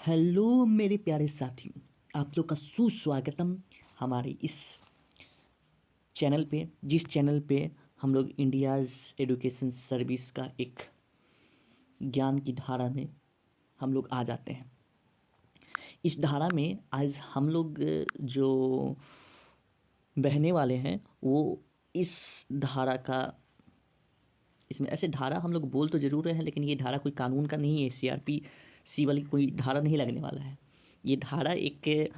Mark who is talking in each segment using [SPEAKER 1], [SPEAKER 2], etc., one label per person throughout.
[SPEAKER 1] Hello मेरे प्यारे साथियों, आप लोग का सुस्वागतम हमारे इस चैनल पे, जिस चैनल पे हम लोग इंडियाज़ एजुकेशन सर्विस का एक ज्ञान की धारा में हम लोग आ जाते हैं। इस धारा में आज हम लोग जो बहने वाले हैं वो इस धारा का, इसमें ऐसे धारा हम लोग बोल तो ज़रूर रहे हैं, लेकिन ये धारा कोई कानून का नहीं है, CRPC वाली कोई धारा नहीं लगने वाला है। ये धारा एक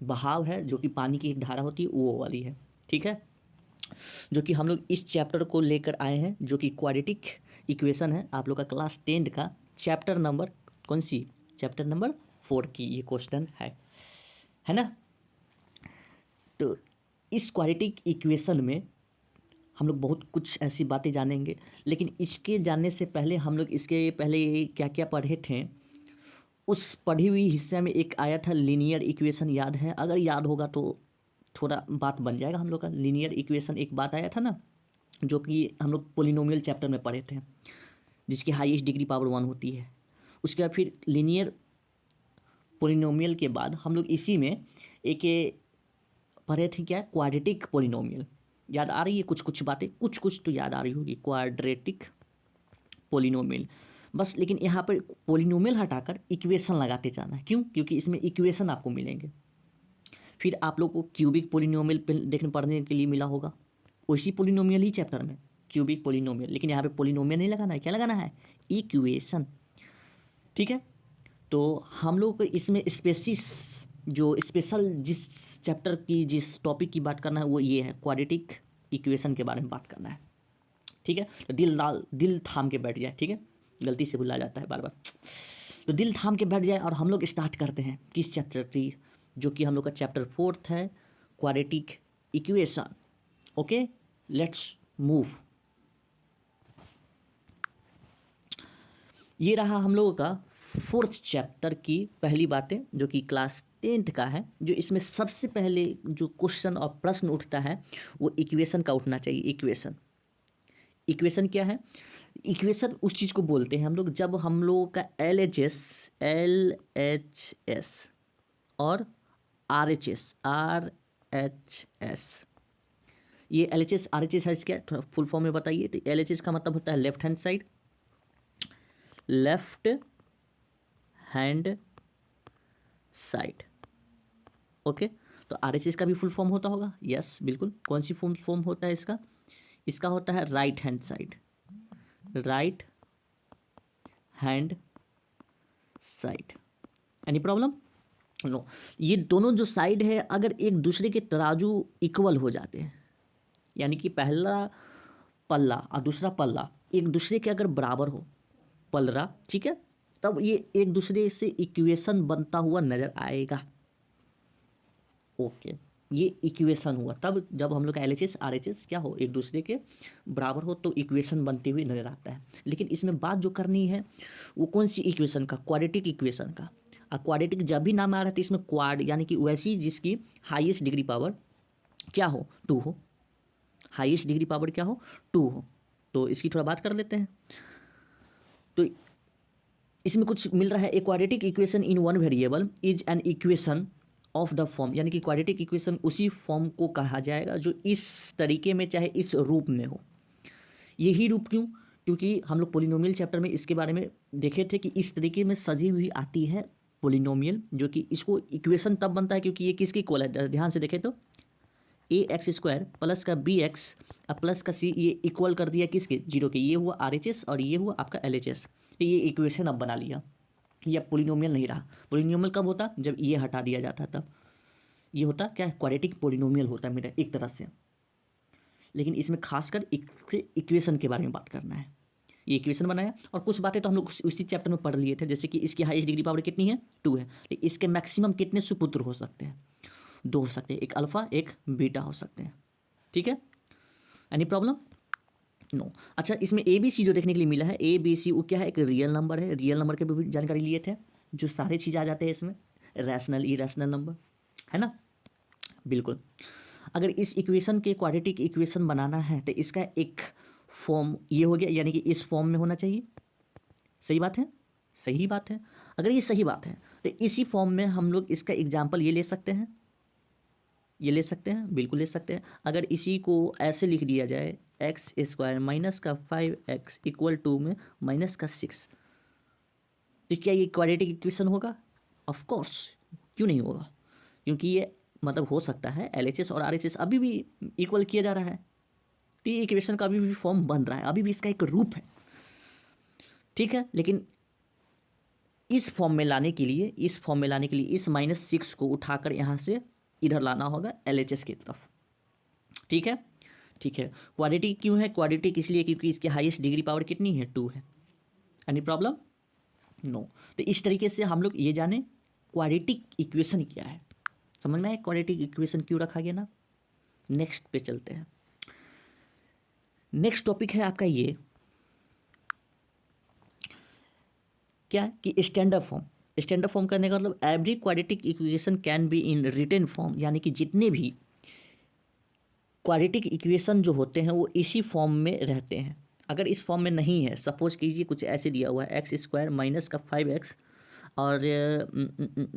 [SPEAKER 1] बहाव है, जो कि पानी की एक धारा होती है वो वाली है। ठीक है, जो कि हम लोग इस चैप्टर को लेकर आए हैं, जो कि क्वाड्रेटिक इक्वेशन है। आप लोग का क्लास 10 का चैप्टर नंबर कौन सी, चैप्टर नंबर 4 की ये क्वेश्चन है ना। तो इस क्वाड्रेटिक इक्वेशन में हम लोग बहुत कुछ ऐसी बातें जानेंगे, लेकिन इसके जानने से पहले हम लोग इसके पहले क्या क्या पढ़े थे, उस पढ़ी हुई हिस्से में एक आया था लीनियर इक्वेशन, याद है? अगर याद होगा तो थोड़ा बात बन जाएगा हम लोग का। लीनियर इक्वेशन एक बात आया था ना, जो कि हम लोग पोलिनोमियल चैप्टर में पढ़े थे, जिसकी हाईएस्ट डिग्री पावर 1 होती है। उसके बाद फिर लीनियर पोलिनोमियल के बाद हम लोग इसी में एक पढ़े थे, क्या, क्वाड्रेटिक पोलिनोमियल। याद आ रही है कुछ कुछ बातें? कुछ कुछ तो याद आ रही होगी, क्वाड्रेटिक पोलिनोमियल। बस लेकिन यहाँ पर पोलिनोमियल हटाकर इक्वेशन लगाते जाना है। क्यों? क्योंकि इसमें इक्वेशन आपको मिलेंगे। फिर आप लोग को क्यूबिक पोलिनोमियल देखने पढ़ने के लिए मिला होगा, उसी पोलिनोमियल ही चैप्टर में क्यूबिक पोलिनोमियल, लेकिन यहाँ पे पोलिनोमियल नहीं लगाना है, क्या लगाना है? इक्वेशन। ठीक है, तो हम लोग को इसमें स्पेशल जिस चैप्टर की, जिस टॉपिक की बात करना है वो ये है, क्वाड्रेटिक इक्वेशन के बारे में बात करना है। ठीक है, तो दिल थाम के बैठ जाए। ठीक है, गलती से भुला जाता है बार बार, तो दिल थाम के बैठ जाए और हम लोग स्टार्ट करते हैं किस चैप्टर की, जो कि हम लोग का चैप्टर 4 है, quadratic equation. Okay, let's move. ये रहा हम लोगों का 4th चैप्टर की पहली बातें, जो कि क्लास 10th का है। जो इसमें सबसे पहले जो क्वेश्चन और प्रश्न उठता है वो इक्वेशन का उठना चाहिए। इक्वेशन क्या है? इक्वेशन उस चीज़ को बोलते हैं हम लोग जब हम लोगों का LHS और RHS, ये LHS RHS है, क्या थोड़ा फुल फॉर्म में बताइए। तो LHS का मतलब होता है लेफ्ट हैंड साइड। ओके, तो RHS का भी फुल फॉर्म होता होगा? यस, बिल्कुल। कौन सी फुल फॉर्म होता है इसका? इसका होता है right hand side. Any problem? No. ये दोनों जो साइड है, अगर एक दूसरे के तराजू इक्वल हो जाते हैं, यानी कि पहला पल्ला और दूसरा पल्ला एक दूसरे के अगर बराबर हो, पलरा, ठीक है, तब ये एक दूसरे से इक्वेशन बनता हुआ नजर आएगा। ओके, ये इक्वेशन हुआ तब जब हम लोग का LHS RHS क्या हो, एक दूसरे के बराबर हो, तो इक्वेशन बनते हुए नजर आता है। लेकिन इसमें बात जो करनी है वो कौन सी इक्वेशन का? क्वाड्रेटिक इक्वेशन का। और क्वाड्रेटिक जब भी नाम आ रहा है तो इसमें क्वाड यानी कि वैसी जिसकी हाईएस्ट डिग्री पावर क्या हो, 2 हो। हाईएस्ट डिग्री पावर क्या हो, 2 हो। तो इसकी थोड़ा बात कर लेते हैं। तो इसमें कुछ मिल रहा है, a quadratic equation in one variable is an equation of the form, यानी कि क्वाड्रेटिक इक्वेशन उसी फॉर्म को कहा जाएगा जो इस तरीके में, चाहे इस रूप में हो। यही रूप क्यों? क्योंकि हम लोग पोलिनोमियल चैप्टर में इसके बारे में देखे थे कि इस तरीके में सजी हुई आती है पोलिनोमियल, जो कि इसको इक्वेशन तब बनता है क्योंकि ये किसकी इक्वल है? ध्यान से देखें तो AX² प्लस का BX और प्लस का C, ये इक्वल कर दिया किसके? 0 के। ये हुआ RHS और ये हुआ आपका LHS। तो ये इक्वेशन अब बना लिया, ये अब पोलिनोमियल नहीं रहा। पोलिनोमियल कब होता? जब ये हटा दिया जाता, तब ये होता क्या? क्वाड्रेटिक पोलिनोमियल होता है मेरा एक तरह से। लेकिन इसमें खासकर इक्वेशन के बारे में बात करना है। ये इक्वेशन बनाया, और कुछ बातें तो हम लोग उसी चैप्टर में पढ़ लिए थे, जैसे कि इसकी हाईएस्ट डिग्री पावर कितनी है? 2 है। तो इसके मैक्सिमम कितने सुपुत्र हो सकते हैं? 2 हो सकते हैं, एक अल्फा एक बीटा हो सकते हैं। ठीक है, एनी प्रॉब्लम? नो। अच्छा, इसमें ABC जो देखने के लिए मिला है, ABC वो क्या है? एक रियल नंबर है। रियल नंबर के भी जानकारी लिए थे, जो सारे चीज़ आ जाते हैं इसमें, रैशनल इरेशनल नंबर, है ना। बिल्कुल। अगर इस इक्वेशन के क्वाड्रेटिक इक्वेशन बनाना है तो इसका एक फॉर्म ये हो गया, यानी कि इस फॉर्म में होना चाहिए। सही बात है। सही बात है। अगर ये सही बात है तो इसी फॉर्म में हम लोग इसका एग्जाम्पल ये ले सकते हैं, ये ले सकते हैं, बिल्कुल ले सकते हैं। अगर इसी को ऐसे लिख दिया जाए एक्स स्क्वायर माइनस का 5x इक्वल टू में माइनस का 6, तो क्या ये क्वाड्रेटिक इक्वेशन होगा? ऑफ कोर्स, क्यों नहीं होगा, क्योंकि ये मतलब हो सकता है LHS और RHS अभी भी इक्वल किया जा रहा है, तो ये इक्वेशन का अभी भी फॉर्म बन रहा है, अभी भी इसका एक रूप है, ठीक है। लेकिन इस फॉर्म में लाने के लिए, इस फॉर्म में लाने के लिए इस -6 को उठाकर यहाँ से इधर लाना होगा LHS की तरफ, ठीक है, ठीक है। क्वाड्रेटिक क्यों है? क्वाड्रेटिक इसलिए क्योंकि इसकी हाईएस्ट डिग्री पावर कितनी है? 2 है। Any problem? नो। तो इस तरीके से हम लोग ये जाने क्वाड्रेटिक इक्वेशन क्या है, समझ में आए क्वाड्रेटिक इक्वेशन क्यों रखा गया ना। नेक्स्ट पे चलते हैं। नेक्स्ट टॉपिक है आपका ये क्या कि स्टैंडर्ड फॉर्म। स्टैंडर्ड फॉर्म करने का मतलब every quadratic equation can be in written form, यानी कि जितने भी क्वाड्रेटिक इक्वेशन जो होते हैं वो इसी फॉर्म में रहते हैं। अगर इस फॉर्म में नहीं है, सपोज कीजिए कुछ ऐसे दिया हुआ है एक्स स्क्वायर माइनस का 5x और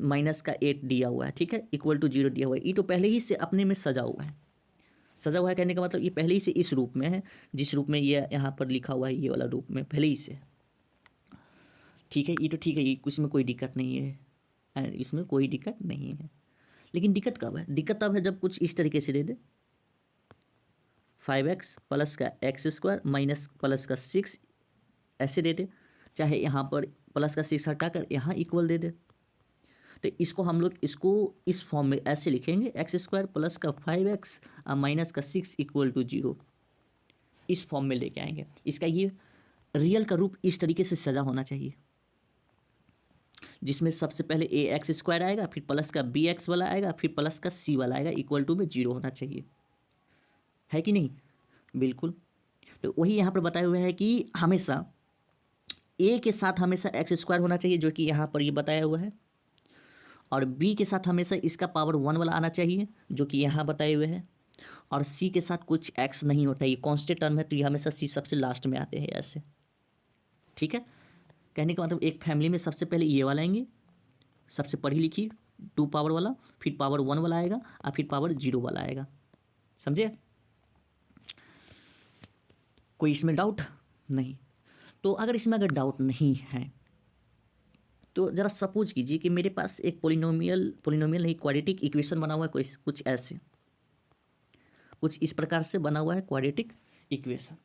[SPEAKER 1] माइनस का 8 दिया हुआ है, ठीक है, इक्वल टू 0 दिया हुआ है, ये तो पहले ही से अपने में सजा हुआ है। सजा हुआ है कहने का मतलब ये पहले ही से इस रूप में है, जिस रूप में ये यहाँ पर लिखा हुआ है, ये वाला रूप में पहले ही से, ठीक है। ये तो ठीक है, ये इसमें कोई दिक्कत नहीं है, इसमें कोई दिक्कत नहीं है। लेकिन दिक्कत कब है? दिक्कत तब है जब कुछ इस तरीके से दे दे 5x प्लस का एक्स स्क्वायर माइनस प्लस का 6 ऐसे दे दे, चाहे यहाँ पर प्लस का 6 हटाकर यहाँ इक्वल दे दे। तो इसको हम लोग इसको इस फॉर्म में ऐसे लिखेंगे एक्स स्क्वायर प्लस का 5x माइनस का 6 इक्वल टू 0, इस फॉर्म में लेके आएंगे। इसका ये रियल का रूप इस तरीके से सजा होना चाहिए, जिसमें सबसे पहले ए एक्स स्क्वायर आएगा, फिर प्लस का बी एक्स वाला आएगा, फिर प्लस का सी वाला आएगा, इक्वल टू में 0 होना चाहिए, है कि नहीं? बिल्कुल। तो वही यहाँ पर बताया हुआ है कि हमेशा ए के साथ हमेशा एक्स स्क्वायर होना चाहिए, जो कि यहाँ पर ये बताया हुआ है, और बी के साथ हमेशा इसका पावर 1 वाला आना चाहिए, जो कि यहाँ बताए हुए हैं, और सी के साथ कुछ एक्स नहीं होता, ये कॉन्स्टेंट टर्म है, तो ये हमेशा सी सबसे लास्ट में आते हैं ऐसे, ठीक है। कहने का मतलब एक फैमिली में सबसे पहले ये वाला आएंगे, सबसे पढ़ी लिखी 2 पावर वाला, फिर पावर 1 वाला आएगा, और फिर पावर 0 वाला आएगा, समझे? कोई इसमें डाउट नहीं? तो अगर इसमें अगर डाउट नहीं है तो ज़रा सपोज कीजिए कि मेरे पास एक पोलिनोमियल नहीं, क्वाड्रेटिक इक्वेशन बना हुआ है, कोई कुछ ऐसे, कुछ इस प्रकार से बना हुआ है क्वाड्रेटिक इक्वेशन।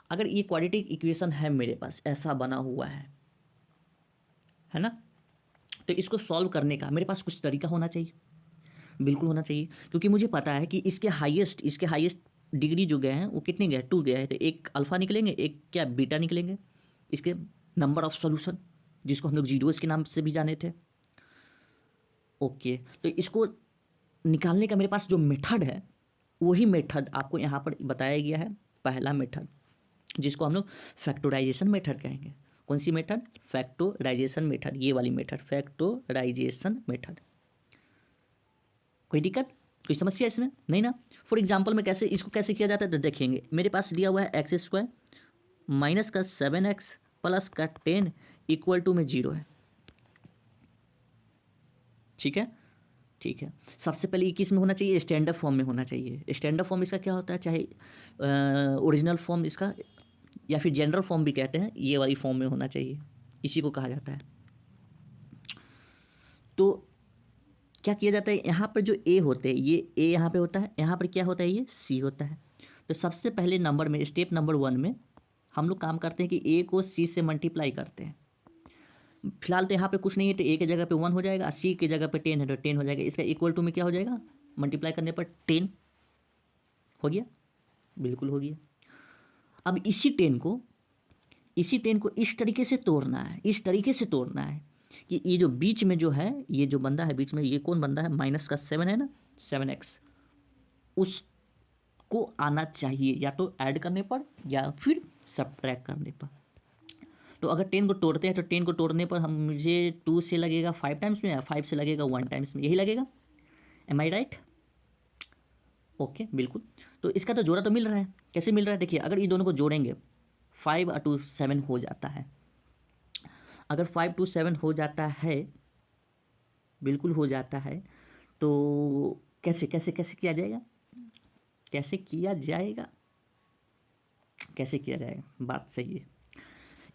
[SPEAKER 1] अगर ये क्वाड्रेटिक इक्वेशन है मेरे पास, ऐसा बना हुआ है ना, तो इसको सॉल्व करने का मेरे पास कुछ तरीका होना चाहिए, बिल्कुल होना चाहिए, क्योंकि मुझे पता है कि इसके हाईएस्ट डिग्री जो गए हैं वो कितने गए? 2 गए हैं, तो एक अल्फ़ा निकलेंगे, एक क्या बीटा निकलेंगे, इसके नंबर ऑफ सॉल्यूशन, जिसको हम लोग जीरोस के नाम से भी जाने थे। ओके, तो इसको निकालने का मेरे पास जो मेथड है, वही मेथड आपको यहाँ पर बताया गया है, पहला मेथड, जिसको हम लोग फैक्टराइजेशन मेथड कहेंगे। कौन सी मेथड? फैक्टराइजेशन मेथड, ये वाली मेथड, फैक्टराइजेशन मेथड। कोई दिक्कत, कोई समस्या इसमें नहीं ना? फॉर एग्जांपल में कैसे इसको कैसे किया जाता है तो देखेंगे। मेरे पास दिया हुआ है एक्स स्क्वायर माइनस का 7x प्लस का 10 इक्वल टू में 0 है, ठीक है, ठीक है। सबसे पहले ये किस में होना चाहिए? स्टैंडर्ड फॉर्म में होना चाहिए। स्टैंडर्ड फॉर्म इसका क्या होता है? चाहे ओरिजिनल फॉर्म इसका, या फिर जनरल फॉर्म भी कहते हैं, ये वाली फॉर्म में होना चाहिए, इसी को कहा जाता है। तो क्या किया जाता है, यहाँ पर जो ए होते हैं, ये ए यहाँ पे होता है, यहाँ पर क्या होता है, ये सी होता है। तो सबसे पहले नंबर में, स्टेप नंबर 1 में हम लोग काम करते हैं कि ए को सी से मल्टीप्लाई करते हैं। फिलहाल तो यहाँ पे कुछ नहीं है, तो ए के जगह पे 1 हो जाएगा, सी के जगह पे 10 है तो 10 हो जाएगा। इसका इक्वल टू में क्या हो जाएगा? मल्टीप्लाई करने पर 10 हो गया, बिल्कुल हो गया। अब इसी 10 को इस तरीके से तोड़ना है, इस तरीके से तोड़ना है कि ये जो बीच में जो है, ये जो बंदा है बीच में, ये कौन बंदा है? माइनस का 7 है ना, 7x, उसको आना चाहिए या तो ऐड करने पर या फिर सब्ट्रैक्ट करने पर। तो अगर 10 को तोड़ते हैं तो 10 को तोड़ने पर हम मुझे 2 से लगेगा 5 टाइम्स में, या 5 से लगेगा 1 टाइम्स में, यही लगेगा। एम आई राइट? ओके, बिल्कुल। तो इसका तो जोड़ा तो मिल रहा है। कैसे मिल रहा है? देखिए, अगर ये दोनों को जोड़ेंगे 5 और 2 7 हो जाता है। अगर 5 to 7 हो जाता है, बिल्कुल हो जाता है, तो कैसे कैसे कैसे किया जाएगा, कैसे किया जाएगा, कैसे किया जाएगा, बात सही है।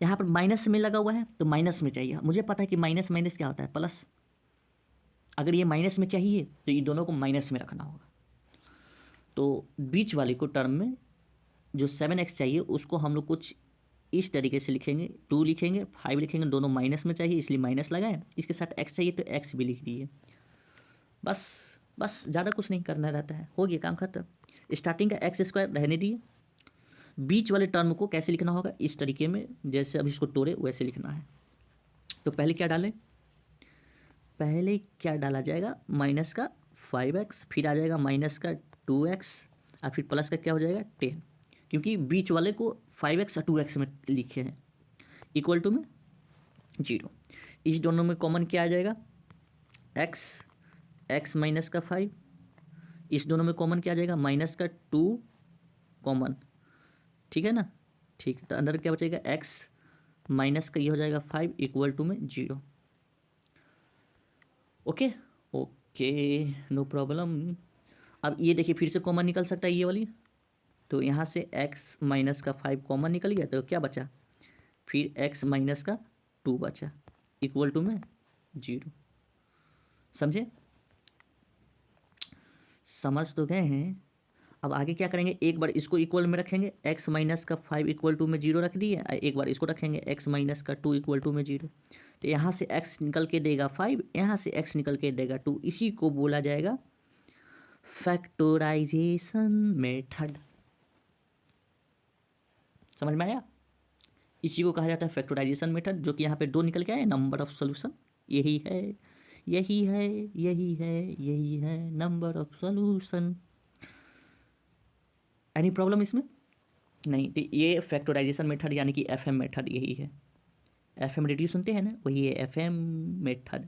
[SPEAKER 1] यहाँ पर माइनस में लगा हुआ है तो माइनस में चाहिए, मुझे पता है कि माइनस माइनस क्या होता है, प्लस। अगर ये माइनस में चाहिए तो ये दोनों को माइनस में रखना होगा। तो बीच वाले को टर्म में जो 7x चाहिए उसको हम लोग कुछ इस तरीके से लिखेंगे, 2 लिखेंगे, 5 लिखेंगे, दोनों माइनस में चाहिए इसलिए माइनस लगाएं। इसके साथ x चाहिए तो x भी लिख दिए। बस बस ज़्यादा कुछ नहीं करना रहता है, हो गया काम खत्म। स्टार्टिंग का x² रहने दिए, बीच वाले टर्म को कैसे लिखना होगा, इस तरीके में जैसे अभी इसको तोड़े वैसे लिखना है। तो पहले क्या डालें, पहले क्या डाला जाएगा, माइनस का 5x, फिर आ जाएगा माइनस का 2x और फिर प्लस का क्या हो जाएगा 10, क्योंकि बीच वाले को 5x और 2x में लिखे हैं, इक्वल टू में 0। इस दोनों में कॉमन क्या आ जाएगा, x माइनस का 5, इस दोनों में कॉमन क्या आ जाएगा, माइनस का 2 कॉमन, ठीक है ना, ठीक है। तो अंदर क्या बचेगा, x माइनस का ये हो जाएगा 5 इक्वल टू में 0। Okay okay, no problem. अब ये देखिए फिर से कॉमन निकल सकता है ये वाली, तो यहाँ से x माइनस का 5 कॉमन निकल गया, तो क्या बचा, फिर x माइनस का 2 बचा इक्वल टू में 0। समझे, समझ तो गए हैं। अब आगे क्या करेंगे, एक बार इसको इक्वल में रखेंगे, x माइनस का 5 इक्वल टू में 0 रख दिए, एक बार इसको रखेंगे x माइनस का 2 इक्वल टू में 0। तो यहाँ से x निकल के देगा 5, यहाँ से x निकल के देगा 2, इसी को बोला जाएगा फैक्टराइजेशन मेथड। समझ में आया, इसी को कहा जाता है फैक्टराइजेशन मेथड, जो कि यहाँ पे 2 निकल के आए, नंबर ऑफ सोल्यूशन, यही है यही है यही है यही है number of solution. Any problem इसमें नहीं, तो ये फैक्टराइजेशन मेथड यानी कि FM मेथड यही है। FM रेडियो सुनते हैं ना, वही है FM मेथड।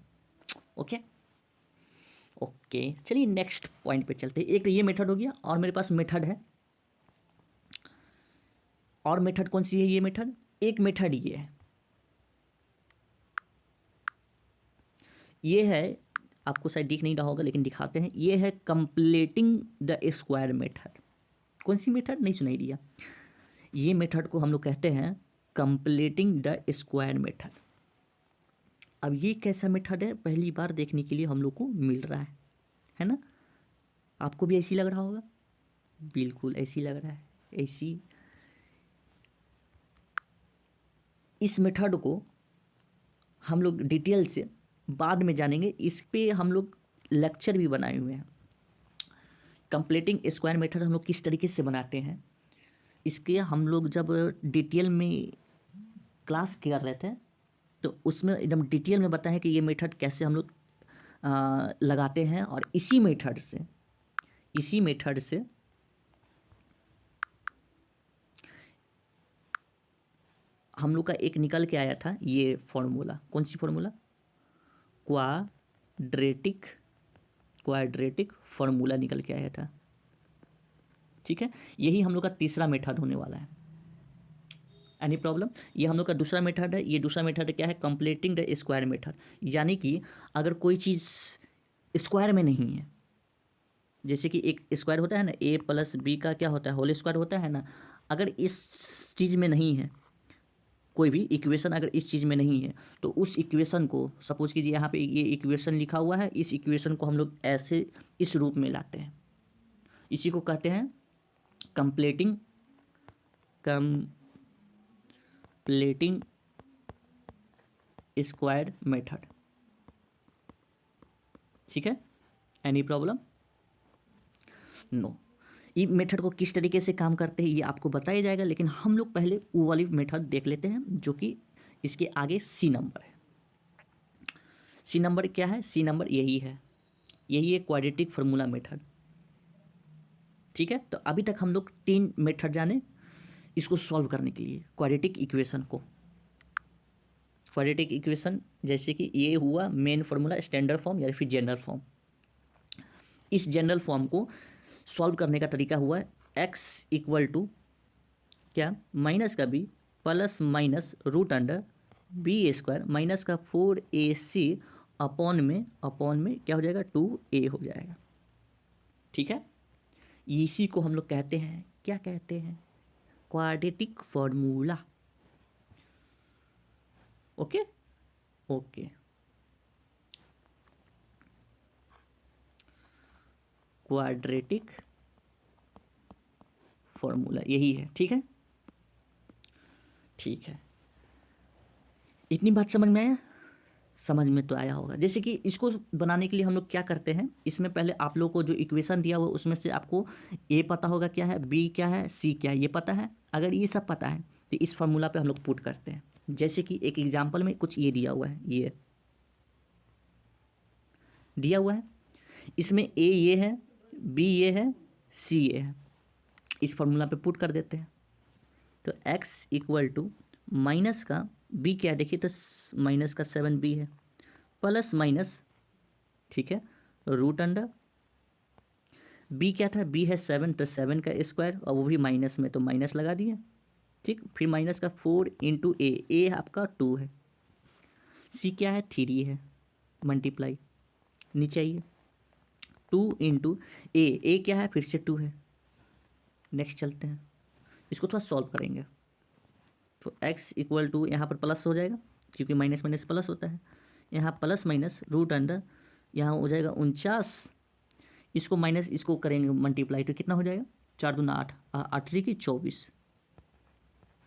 [SPEAKER 1] ओके ओके, चलिए नेक्स्ट पॉइंट पे चलते हैं। एक तो ये मेथड हो गया, और मेरे पास मेथड है, और मेथड कौन सी है, ये मेथड, एक मेथड ये है, ये है, आपको शायद दिख नहीं रहा होगा लेकिन दिखाते हैं, ये है कंप्लीटिंग द स्क्वायर मेथड। कौन सी मेथड, नहीं सुनाई दिया, ये मेथड को हम लोग कहते हैं कंप्लीटिंग द स्क्वायर मेथड। अब ये कैसा मेथड है, पहली बार देखने के लिए हम लोग को मिल रहा है ना, आपको भी ऐसी लग रहा होगा, बिल्कुल ऐसी लग रहा है, ऐसी। इस मेथड को हम लोग डिटेल से बाद में जानेंगे, इस पे हम लोग लेक्चर भी बनाए हुए हैं। कंप्लीटिंग स्क्वायर मेथड हम लोग किस तरीके से बनाते हैं, इसके हम लोग जब डिटेल में क्लास कर रहे थे तो उसमें एकदम डिटेल में बताएं कि ये मेथड कैसे हम लोग लगाते हैं, और इसी मेथड से हम लोग का एक निकल के आया था ये फॉर्मूला, कौन सी फॉर्मूला, क्वाड्रेटिक फॉर्मूला निकल के आया था, ठीक है। यही हम लोग का तीसरा मेथड होने वाला है। एनी प्रॉब्लम, ये हम लोग का दूसरा मेथड है। ये दूसरा मेथड क्या है, कंप्लीटिंग द स्क्वायर मेथड, यानी कि अगर कोई चीज़ स्क्वायर में नहीं है, जैसे कि एक स्क्वायर होता है ना, a प्लस बी का क्या होता है, होल स्क्वायर होता है ना, अगर इस चीज़ में नहीं है, कोई भी इक्वेशन अगर इस चीज़ में नहीं है, तो उस इक्वेशन को, सपोज कीजिए यहाँ पे ये इक्वेशन लिखा हुआ है, इस इक्वेशन को हम लोग ऐसे इस रूप में लाते हैं, इसी को कहते हैं कंप्लीटिंग स्क्वायर मेथड, ठीक है। Any problem, no. ये मेथड को किस तरीके से काम करते हैं ये आपको बताया जाएगा, लेकिन हम लोग पहले वो वाली मेथड देख लेते हैं, जो कि इसके आगे C नंबर है। C नंबर क्या है, C नंबर यही है क्वाड्रेटिक फार्मूला मेथड, ठीक है। तो अभी तक हम लोग 3 मेथड जाने इसको सॉल्व करने के लिए, क्वाड्रेटिक इक्वेशन, जैसे कि ये हुआ मेन फार्मूला, स्टैंडर्ड फॉर्म या फिर जनरल फॉर्म। इस जनरल फॉर्म को सॉल्व करने का तरीका हुआ है x इक्वल टू क्या, माइनस का b plus minus root under b square minus का 4ac अपॉन में क्या हो जाएगा 2a हो जाएगा। ठीक है, इसी को हम लोग कहते हैं, क्या कहते हैं, quadratic formula. Okay okay, quadratic formula यही है। ठीक है, ठीक है, इतनी बात समझ में आया? समझ में तो आया होगा। जैसे कि इसको बनाने के लिए हम लोग क्या करते हैं, इसमें पहले आप लोगों को जो इक्वेशन दिया हुआ उसमें से आपको ए पता होगा क्या है, बी क्या है, सी क्या है, ये पता है। अगर ये सब पता है तो इस फार्मूला पे हम लोग पुट करते हैं। जैसे कि एक एग्जांपल में कुछ ये दिया हुआ है, ये दिया हुआ है, इसमें ए ये है, बी ये है, सी ये है, इस फार्मूला पे पुट कर देते हैं। तो x इक्वल टू माइनस का b क्या है, देखिए तो माइनस का 7b है, प्लस माइनस, ठीक है, रूट अंडर b क्या था, b है 7, तो 7 का स्क्वायर, और वो भी माइनस में, तो माइनस लगा दिए। ठीक, फिर माइनस का 4 इंटू ए आपका 2 है, c क्या है 3 है, मल्टीप्लाई नीचे आइए 2 इंटू ए क्या है, फिर से 2 है। नेक्स्ट चलते हैं, इसको थोड़ा सॉल्व करेंगे। तो x इक्वल टू यहाँ पर प्लस हो जाएगा क्योंकि माइनस माइनस प्लस होता है, यहाँ प्लस माइनस रूट अंडर, यहाँ हो जाएगा 49, इसको माइनस इसको करेंगे मल्टीप्लाई तो कितना हो जाएगा, 4 दूना 8, 8 की 24।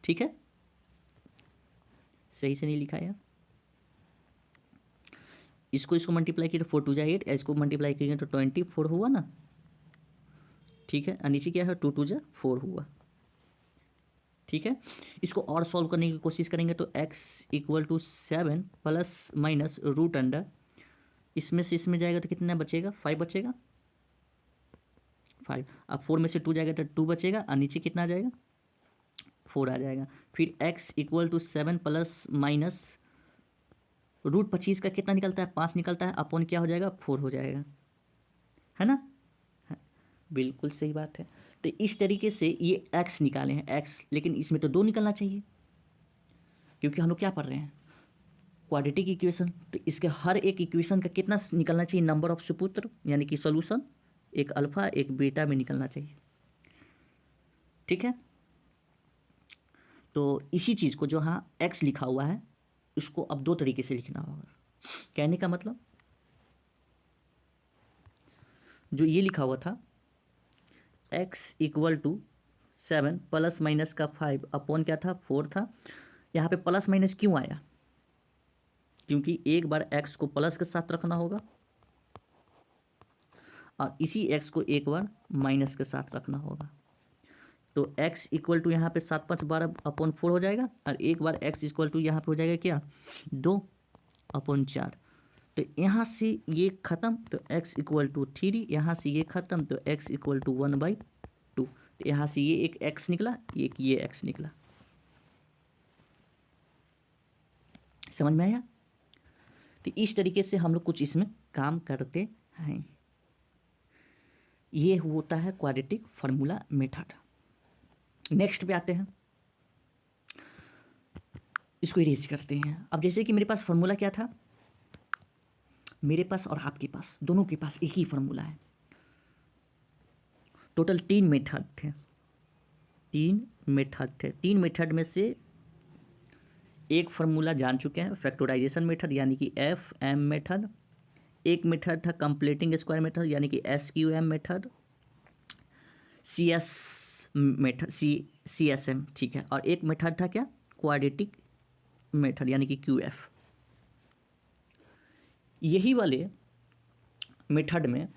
[SPEAKER 1] ठीक है, सही से नहीं लिखा यार, इसको मल्टीप्लाई किया तो 4 2 जा 8, इसको मल्टीप्लाई करेंगे तो 24 हुआ ना। ठीक है, और नीचे क्या है 2 2 जा 4 हुआ। ठीक है, इसको और सॉल्व करने की कोशिश करेंगे तो x equal to 7 plus minus root under, इसमें से इसमें जाएगा तो कितना बचेगा, 5 बचेगा, 5, अब 4 में से 2 जाएगा तो 2 बचेगा, और नीचे कितना आ जाएगा 4 आ जाएगा। फिर x equal to 7 plus minus root 25 का कितना निकलता है, 5 निकलता है, अपॉन क्या हो जाएगा 4 हो जाएगा, है ना। बिल्कुल सही बात है। तो इस तरीके से ये x निकाले हैं x, लेकिन इसमें तो 2 निकलना चाहिए क्योंकि हम लोग क्या पढ़ रहे हैं, क्वाड्रेटिक इक्वेशन। तो इसके हर एक इक्वेशन का कितना निकलना चाहिए, नंबर ऑफ सुपुत्र यानी कि सॉल्यूशन, एक अल्फा एक बीटा में निकलना चाहिए। ठीक है, तो इसी चीज़ को जो हाँ x लिखा हुआ है उसको अब 2 तरीके से लिखना होगा। कहने का मतलब जो ये लिखा हुआ था x equal to 7 plus minus का 5 अपॉन क्या था 4 था, यहाँ पे प्लस माइनस क्यों आया, क्योंकि एक बार x को प्लस के साथ रखना होगा और इसी x को एक बार माइनस के साथ रखना होगा। तो x इक्वल टू यहाँ पे 7 5 12 अपॉन 4 हो जाएगा, और एक बार x इक्वल टू यहाँ पे हो जाएगा क्या 2 अपॉन 4। तो यहाँ से ये ख़त्म तो x इक्वल टू 3, यहाँ से ये ख़त्म तो x इक्वल टू 1/2। तो यहाँ से ये एक x निकला, एक ये x निकला। समझ में आया? तो इस तरीके से हम लोग कुछ इसमें काम करते हैं। ये होता है क्वाड्रेटिक फार्मूला मेथड। नेक्स्ट पे आते हैं, इसको इरेज करते हैं। अब जैसे कि मेरे पास फार्मूला क्या था, मेरे पास और आपके पास दोनों के पास एक ही फार्मूला है। टोटल 3 मेथड थे, 3 मेथड में से एक फार्मूला जान चुके हैं, फैक्टराइजेशन मेथड यानी कि FM मेथड। एक मेथड था कंप्लीटिंग स्क्वायर मेथड यानी कि SQM method, CS method CSM, ठीक है। और एक मेथड था क्या, क्वाड्रेटिक मेथड यानी कि QF। यही वाले मेथड में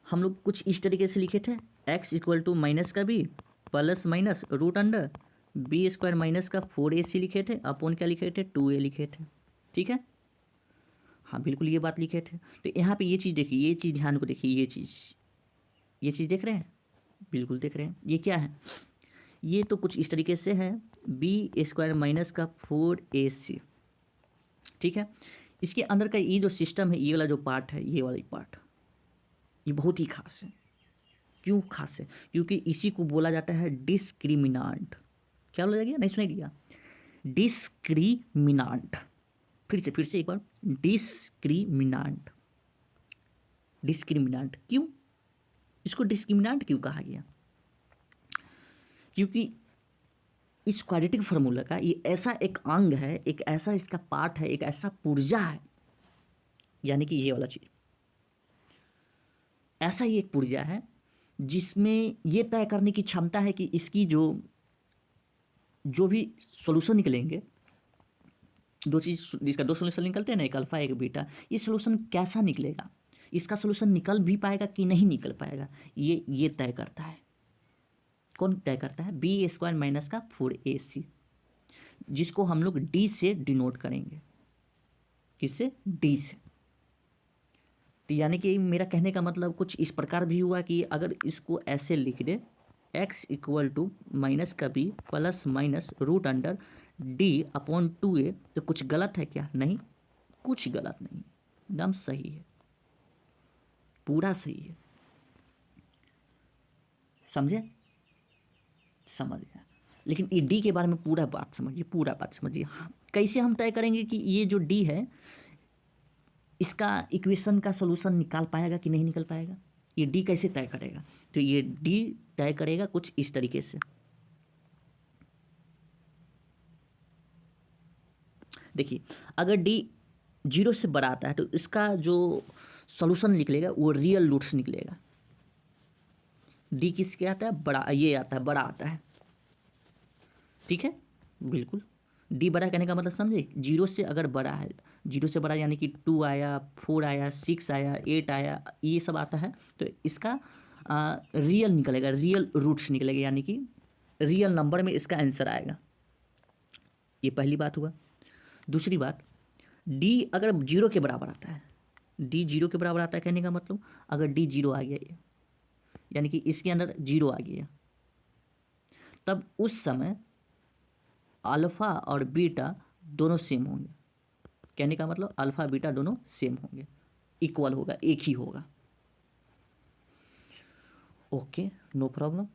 [SPEAKER 1] हम लोग कुछ इस तरीके से लिखे थे, x इक्वल टू माइनस का b plus minus root under b square minus का 4ac लिखे थे, अपॉन क्या लिखे थे 2a लिखे थे। ठीक है, हाँ बिल्कुल ये बात लिखे थे। तो यहाँ पे ये चीज़ देखिए, ये चीज़ ध्यान को देखिए, ये चीज़ देख रहे हैं, बिल्कुल देख रहे हैं। ये क्या है, ये तो कुछ इस तरीके से है, बी स्क्वायर माइनस का 4ac। ठीक है, इसके अंदर का ये जो सिस्टम है, ये वाला जो पार्ट है, ये वाला पार्ट, ये बहुत ही खास है। क्यों खास है, क्योंकि इसी को बोला जाता है डिस्क्रिमिनांट। क्या बोला गया, नहीं सुनाई दिया, डिस्क्रिमिनांट। फिर से एक बार, डिस्क्रिमिनांट। डिस्क्रिमिनांट क्यों, इसको डिस्क्रिमिनांट क्यों कहा गया? क्योंकि इस क्वाड्रेटिक फार्मूला का ये ऐसा एक अंग है, एक ऐसा इसका पार्ट है, एक ऐसा पुर्जा है, यानी कि ये वाला चीज ऐसा ही एक पुर्जा है जिसमें ये तय करने की क्षमता है कि इसकी जो भी सॉल्यूशन निकलेंगे, दो चीज जिसका दो सॉल्यूशन निकलते हैं ना, एक अल्फा एक बीटा, ये सॉल्यूशन कैसा निकलेगा, इसका सॉल्यूशन निकल भी पाएगा कि नहीं निकल पाएगा, ये तय करता है। कौन तय करता है? बी स्क्वायर माइनस का 4ac, जिसको हम लोग डी से डिनोट करेंगे। किससे? डी से। तो यानी कि मेरा कहने का मतलब कुछ इस प्रकार भी हुआ कि अगर इसको ऐसे लिख दे, x इक्वल टू माइनस का b plus minus root under d upon 2a, तो कुछ गलत है क्या? नहीं, कुछ गलत नहीं, एकदम सही है, पूरा सही है। समझे? समझ गया। लेकिन ये डी के बारे में पूरा बात समझिए, पूरा बात समझिए। कैसे हम तय करेंगे कि ये जो डी है इसका इक्वेशन का सॉल्यूशन निकाल पाएगा कि नहीं निकल पाएगा? ये डी कैसे तय करेगा? तो ये डी तय करेगा कुछ इस तरीके से। देखिए, अगर डी 0 से बड़ा आता है तो इसका जो सॉल्यूशन निकलेगा वो रियल रूट्स निकलेगा। डी किसके आता है? बड़ा, ये आता है, बड़ा आता है। ठीक है, बिल्कुल। डी बड़ा कहने का मतलब समझे? 0 से अगर बड़ा है, 0 से बड़ा यानी कि 2 आया, 4 आया, 6 आया, 8 आया, ये सब आता है, तो इसका रियल निकलेगा, रियल रूट्स निकलेगा, यानी कि रियल नंबर में इसका आंसर आएगा। ये पहली बात हुआ। दूसरी बात, डी अगर 0 के बराबर आता है, डी 0 के बराबर आता है कहने का मतलब अगर डी 0 आ गया यानी कि इसके अंदर 0 आ गया, तब उस समय अल्फ़ा और बीटा दोनों सेम होंगे। कहने का मतलब अल्फ़ा बीटा दोनों सेम होंगे, इक्वल होगा, एक ही होगा। Okay, no problem.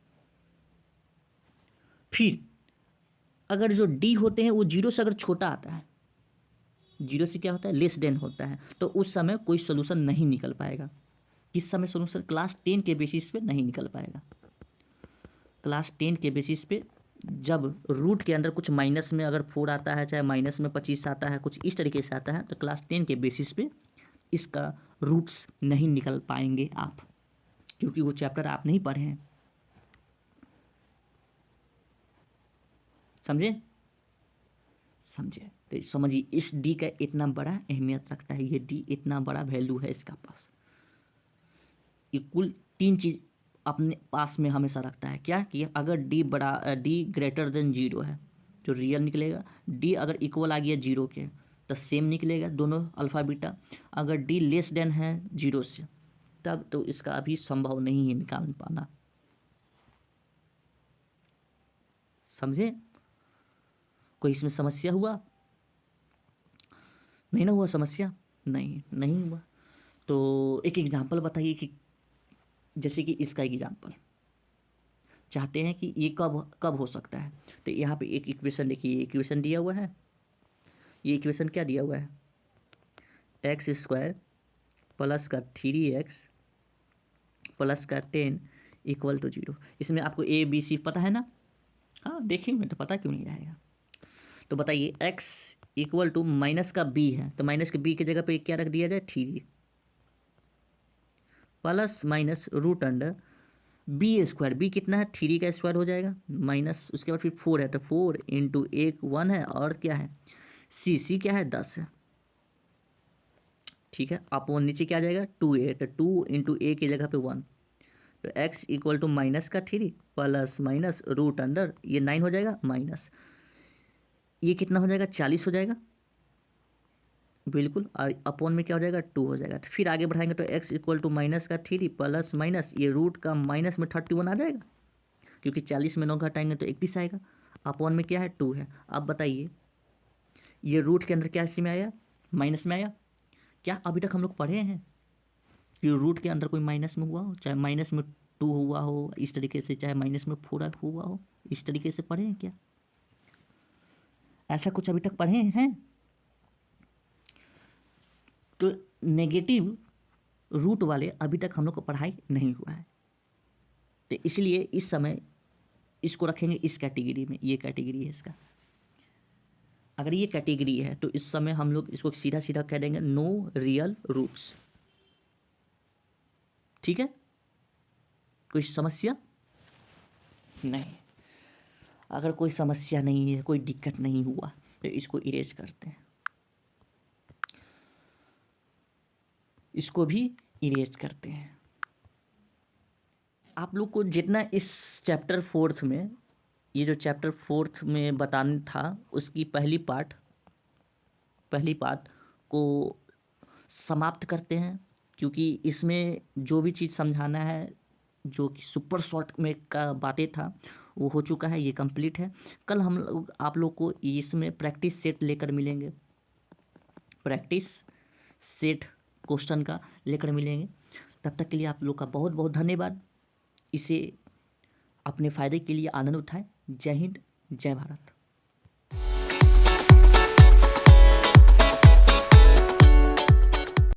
[SPEAKER 1] फिर अगर जो डी होते हैं वो 0 से अगर छोटा आता है, 0 से क्या होता है? लेस देन होता है, तो उस समय कोई सोल्यूशन नहीं निकल पाएगा। किस समय सोल्यूशन? क्लास 10 के बेसिस पे नहीं निकल पाएगा। क्लास 10 के बेसिस पे जब रूट के अंदर कुछ माइनस में अगर 4 आता है, चाहे माइनस में 25 आता है, कुछ इस तरीके से आता है, तो क्लास 10 के बेसिस पे इसका रूट्स नहीं निकल पाएंगे आप, क्योंकि वो चैप्टर आप नहीं पढ़े हैं। समझे? समझे? तो समझिए, इस डी का इतना बड़ा अहमियत रखता है, ये डी इतना बड़ा वैल्यू है इसका पास। ये कुल 3 चीज़ अपने पास में हमेशा रखता है। क्या? कि अगर डी ग्रेटर देन 0 है जो रियल निकलेगा, डी अगर इक्वल आ गया 0 के तो सेम निकलेगा दोनों अल्फ़ा बीटा। अगर डी लेस देन है 0 से, तब तो इसका अभी संभव नहीं है निकाल पाना। समझे? कोई इसमें समस्या हुआ? नहीं ना हुआ समस्या? नहीं हुआ। तो एक एग्जांपल बताइए कि जैसे कि इसका एग्जांपल चाहते हैं कि ये कब कब हो सकता है। तो यहाँ पे एक इक्वेशन देखिए, इक्वेशन दिया हुआ है। ये इक्वेशन क्या दिया हुआ है? एक्स स्क्वायर प्लस का 3x प्लस का 10 इक्वल टू 0। इसमें आपको ए बी सी पता है ना? हाँ, देखेंगे तो पता क्यों नहीं रहेगा। तो बताइए, x इक्वल टू माइनस का b है, तो माइनस के b की जगह पे क्या रख दिया जाए? 3 plus minus root under b square, b कितना है? 3 का स्क्वायर हो जाएगा, माइनस उसके बाद फिर 4 है, तो 4 इंटू 1 है, और क्या है? सी क्या है? 10 है। ठीक है, अपॉन नीचे क्या आ जाएगा? 2a, तो 2 इंटू ए की जगह पे 1, तो x इक्वल टू माइनस का 3 प्लस माइनस रूट अंडर ये 9 हो जाएगा, माइनस ये कितना हो जाएगा? 40 हो जाएगा, बिल्कुल। और अपॉन में क्या हो जाएगा? 2 हो जाएगा। तो फिर आगे बढ़ाएंगे तो x इक्वल टू माइनस का 3 प्लस माइनस ये रूट का माइनस में 31 आ जाएगा, क्योंकि 40 में 9 घटाएंगे तो 31 आएगा। अपॉन में क्या है? 2 है। अब बताइए, ये रूट के अंदर क्या में आया? माइनस में आया। क्या अभी तक हम लोग पढ़े हैं कि रूट के अंदर कोई माइनस में हुआ हो? चाहे माइनस में 2 हुआ हो इस तरीके से, चाहे माइनस में 4 हुआ हो इस तरीके से, पढ़े हैं क्या? ऐसा कुछ अभी तक पढ़े हैं? तो नेगेटिव रूट वाले अभी तक हम लोग को पढ़ाई नहीं हुआ है, तो इसलिए इस समय इसको रखेंगे इस कैटेगरी में। ये कैटेगरी है इसका। अगर ये कैटेगरी है तो इस समय हम लोग इसको सीधा सीधा कह देंगे नो रियल रूट्स। ठीक है, कोई समस्या नहीं। अगर कोई समस्या नहीं है, कोई दिक्कत नहीं हुआ, तो इसको इरेज करते हैं, इसको भी इरेज करते हैं। आप लोग को जितना इस चैप्टर 4 में, ये जो चैप्टर 4 में बताना था, उसकी पहली पार्ट को समाप्त करते हैं, क्योंकि इसमें जो भी चीज़ समझाना है, जो कि सुपर शॉर्ट में का बातें था, वो हो चुका है, ये कंप्लीट है। कल हम लोग आप लोग को इसमें प्रैक्टिस सेट लेकर मिलेंगे, प्रैक्टिस सेट क्वेश्चन का लेकर मिलेंगे। तब तक के लिए आप लोग का बहुत बहुत धन्यवाद। इसे अपने फ़ायदे के लिए आनंद उठाएं। जय हिंद, जय भारत।